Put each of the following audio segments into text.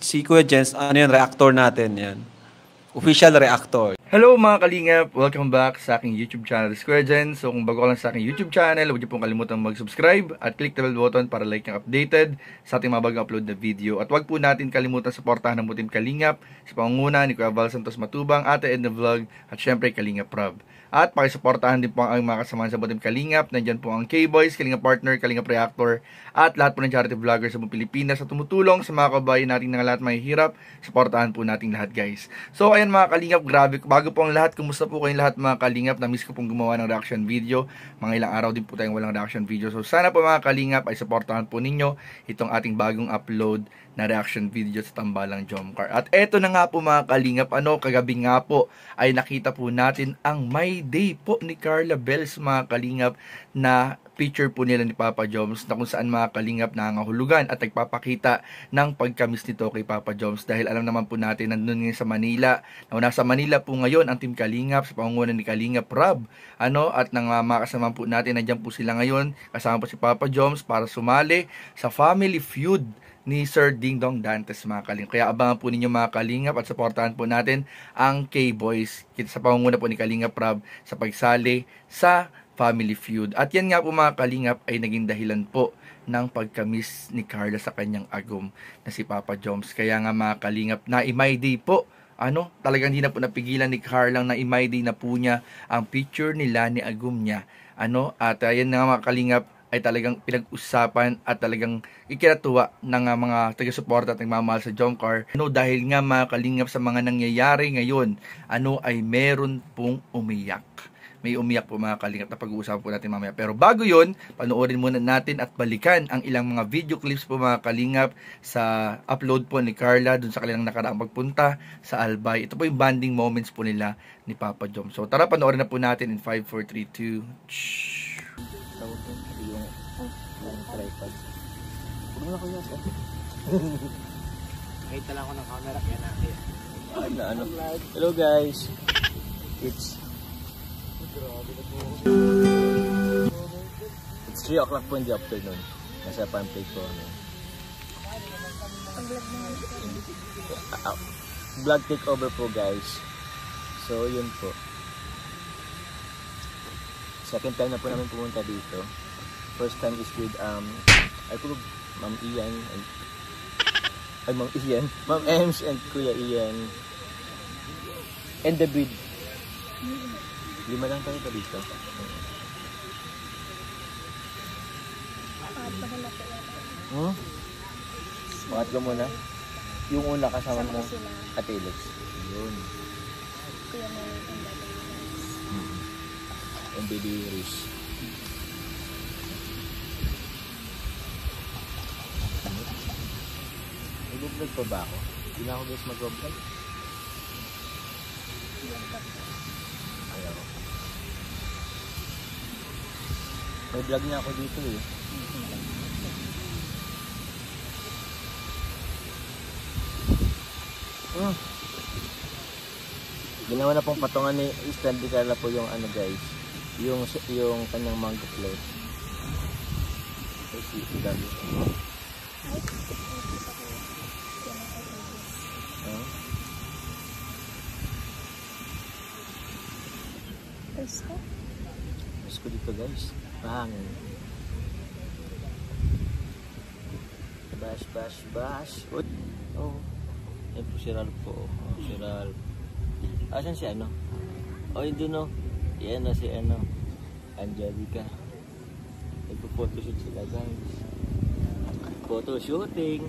si Kuya Jens, ano yan, reactor natin yan. Official reactor. Hello mga kalingap! Welcome back sa aking YouTube channel, Kuya Jens. So kung bago ka lang sa aking YouTube channel, huwag niyo pong kalimutan mag-subscribe at click the bell button para like yung updated sa ating mga bagong upload na video. At huwag po natin kalimutan suportahan ng Butim Kalingap sa pangunguna ni Kuya Val Santos Matubang, Ate Edna Vlog at syempre Kalingap Rob. At pakisuportahan din po ang mga kasamahan sa Butim Kalingap. Nandyan po ang K-Boys, Kalingap Partner, Kalingap Reactor at lahat po ng charity vloggers sa buong Pilipinas sa tumutulong sa mga kabayan natin na lahat mahihirap. Suportahan po natin lahat guys. So ayan mga Kalingap, grabe. Bago po ang lahat, kumusta po kayong lahat mga Kalingap? Na-miss ko pong gumawa ng reaction video. Mga ilang araw din po tayong walang reaction video. So sana po mga Kalingap ay suportahan po ninyo itong ating bagong upload na reaction video sa Tambalang Jomcar. At eto na nga po mga Kalingap, kagabi nga po ay nakita po natin ang My Day po ni Carla Bells mga Kalingap, na picture po nila ni Papa Joms, na kung saan mga Kalingap nangangahulugan at nagpapakita ng pagkamis nito kay Papa Joms, dahil alam naman po natin nandun ngayon sa Manila, na nasa Manila po ngayon ang Team Kalingap sa pangunguna ni Kalingap Rob, at ng mga kasama po natin, nandiyan po sila ngayon kasama po si Papa Joms para sumali sa Family Feud ni Sir Ding Dong Dantes mga Kalingap. Kaya abangan po ninyo mga Kalingap at supportahan po natin ang K-Boys sa pangunguna po ni Kalingap Rob sa pagsali sa Family Feud. At yan nga po mga Kalingap ay naging dahilan po ng pagkamis ni Carla sa kanyang agum na si Papa Joms. Kaya nga mga Kalingap, na i-My Day po, talagang hindi na po napigilan ni Carla na i-My Day na po niya ang picture nila ni agum niya. At yan nga mga Kalingap, ay talagang pinag-usapan at talagang ikinatuwa ng mga taga-suporta at nagmamahal sa Jomcar. Dahil nga mga Kalingap sa mga nangyayari ngayon, ay meron pong umiyak. May umiyak po mga Kalingap na pag-uusapan po natin mamaya. Pero bago yon, panoorin muna natin at balikan ang ilang mga video clips po mga Kalingap sa upload po ni Carla dun sa kanilang nakaraang pagpunta sa Albay. Ito po yung bonding moments po nila ni Papa Jom. So tara, panoorin na po natin in 5, 4, 3, 2... tripod. Puro na ko yun. Kahit lang ako ng camera, kaya natin. Hello guys. It's 3 o'clock po in the afternoon. Nasa pancake ko. Vlog takeover po guys. So yun po. Second time na po namin pumunta dito. First time is with Ma'am Ian and Ma'am Ems and Kuya Ian and the breed. 5 lang tayo dito. Pangatlo muna. Yung una kasama mo at Alex. Yun. And baby Riz. Mag-vlog pa ba ako? Hindi na ako guys mag-vlog. Ayaw. May vlog na ako dito eh. Ginawa na pong patungan ni Stanley Carla po yung guys. Yung kanyang mango float. Kasi dami. Presko dito guys. Mahangin. Bash. Yan po si Ralph po. Si Ralph. Asan si ano? Hindi no. Yan na si Angelica. Nagpo-photoshoot sila guys. Photoshooting.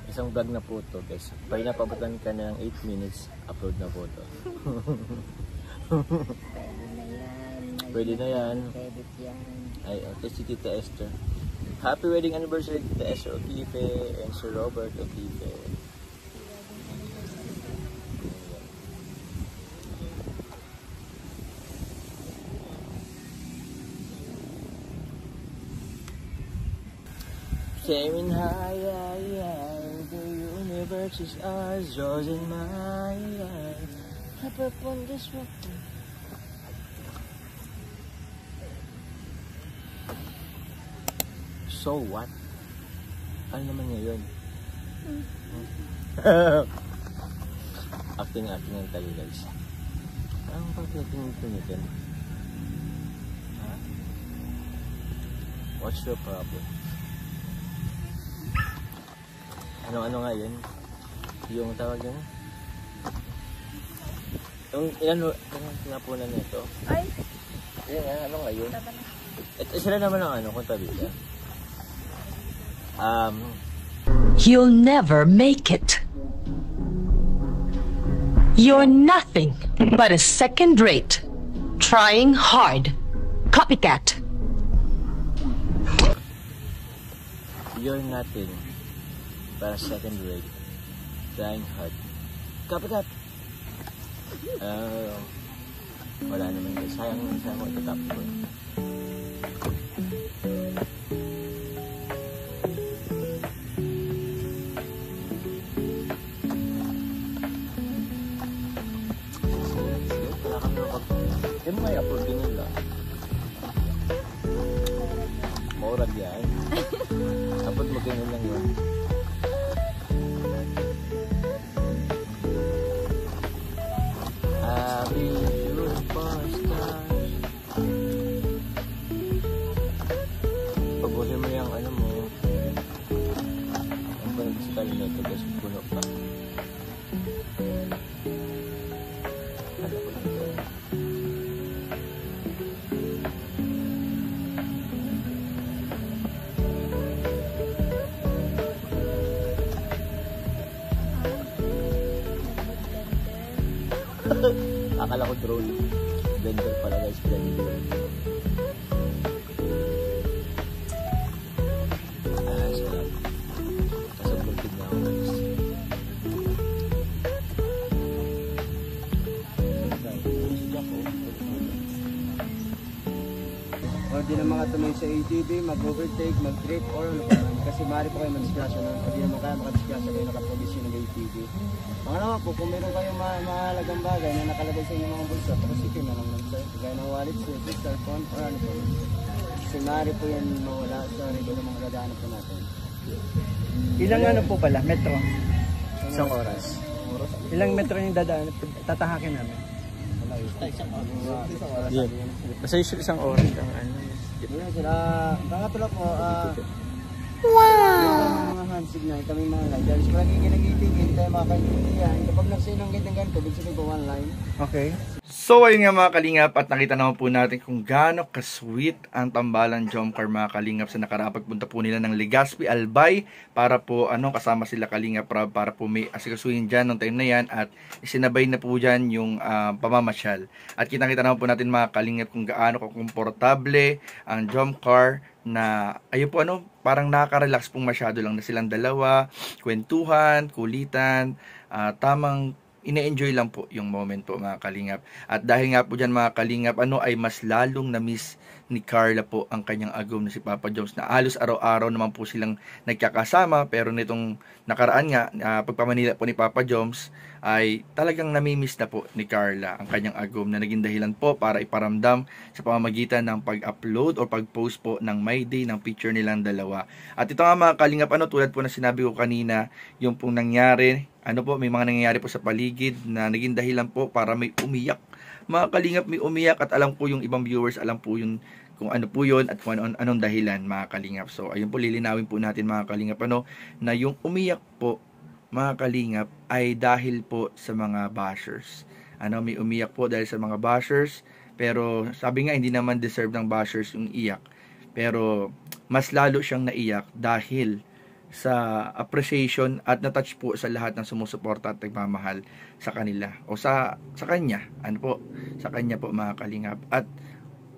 Isang vlog na po to guys. Pag napabutan ka ng 8 minutes, upload na po to. Pwede na yan. Ay, ito si Tita Esther. Happy wedding anniversary Tita Esther Oquife and Sir Robert Oquife. Sailing high, the universe is ours, yours and mine. Up upon this rock. So what? Ano naman ngayon? Acting ng tayo guys. Anong pag-acting? Ha? What's your problem? Ano nga yun? Yung tawag yun? Yung ilan tinapunan nito? Ay! Yan, ano nga yun? Sila naman ang kontabida. You'll never make it. You're nothing but a second rate, trying hard, copycat. You're nothing but a second rate, trying hard. Copycat! Wala naman guys. Sayang ko itatap ko. Wala kami makapag... Yan may upload din nila. Maurag yan. Upload mo ganyan lang yun. Pabuhin mo yung ano mo. Ang panagisikal nito guys, puno pa. Ano ko lang ito. Akala ko drone. Blender pala guys, blender. Sarap. Kasabuntin niya ako guys. O di na mga tuloy sa ATV, mag-overtake, mag-trip, or ano pa man. Kasi maaari po kayo mag-disgrasya nun. O di naman kaya makadisgrasya kayo nakaprovisyon ng ATV. Mga naman po, kung meron kayong mahalagang bagay na nakalagay sa inyong mga bulsa, pakasipin na lang sir. Kagaya ng wallet, cellphone, or ano po. Kasi maaari po yan mawala sa rito ng mga gagana po natin. Ilang ano po pala, metro? Isang oras. Ilang metro yung dadaan, tatahakin namin? Yeah. Basta isang oras ang ano. Yun sila, kakatulog po, wow! Mga hand signal, kami mga riders. Kung nagiginig-itigin tayo mga kaibigan, kapag nagsinong ganito, big sabihin po one line. Okay. So ayun nga mga kalingap, at nakita naman po natin kung gaano ka-sweet ang tambalan Jomcar mga kalingap sa nakarapagpunta po nila ng Legazpi Albay para po kasama sila Kalingap Rob para po may asikasuhin dyan nung time na yan at isinabay na po dyan yung pamamasyal. At kita naman po natin mga kalingap kung gaano kakomportable ang Jomcar na ayun po parang nakaka-relax pong masyado lang na silang dalawa, kwentuhan, kulitan, tamang ine-enjoy lang po yung moment po mga kalingap. At dahil nga po dyan mga kalingap, ay mas lalong na-miss ni Carla po ang kanyang agom na si Papa Joms na halos araw-araw naman po silang nagkakasama. Pero nitong nakaraan nga, pagpamanila po ni Papa Joms ay talagang namimiss na po ni Carla ang kanyang agom na naging dahilan po para iparamdam sa pamamagitan ng pag-upload o pag-post po ng My Day ng picture nilang dalawa. At ito nga mga kalingap, tulad po na sinabi ko kanina, yung pong nangyari, may mga nangyayari po sa paligid na naging dahilan po para may umiyak. Mga kalingap, may umiyak at alam po yung ibang viewers, alam po yun kung ano po yun at kung anong dahilan mga kalingap. So ayun po, lilinawin po natin mga kalingap na yung umiyak po mga kalingap ay dahil po sa mga bashers. May umiyak po dahil sa mga bashers, pero sabi nga hindi naman deserve ng bashers yung iyak. Pero mas lalo siyang naiyak dahil sa appreciation at na-touch po sa lahat ng sumusuporta at nagmamahal sa kanila o sa kanya, sa kanya po mga kalingap. At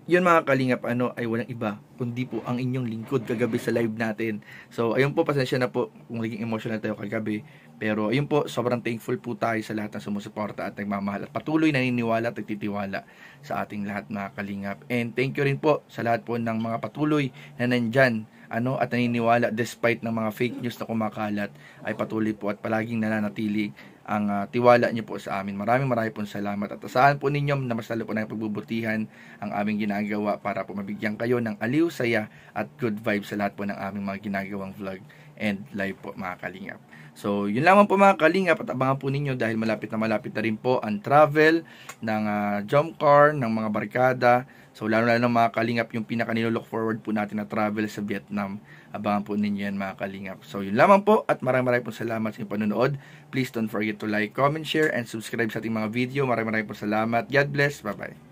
yun mga kalingap, ay walang iba kundi po ang inyong lingkod kagabi sa live natin. So ayun po, pasensya na po kung naging emotional tayo kagabi, pero ayun po, sobrang thankful po tayo sa lahat ng sumusuporta at nagmamahal at patuloy naniniwala at nagtitiwala sa ating lahat mga kalingap. And thank you rin po sa lahat po ng mga patuloy na nandyan at naniniwala despite ng mga fake news na kumakalat, ay patuloy po at palaging nananatili ang tiwala niyo po sa amin. Maraming pong salamat, at asahan po ninyo na mas lalo po na pagbubutihan ang aming ginagawa para po mabigyan kayo ng aliw, saya at good vibes sa lahat po ng aming mga ginagawang vlog and live po, mga kalingap. So, yun lamang po, mga kalingap, at abangan po ninyo dahil malapit na rin po ang travel ng jump car, ng mga barkada. So, lalo ng mga kalingap, yung pinaka-nilook forward po natin na travel sa Vietnam. Abangan po ninyo yan, mga kalingap. So, yun lamang po, at maraming po salamat sa inyong panonood. Please don't forget to like, comment, share, and subscribe sa ating mga video. Maraming po salamat. God bless. Bye-bye.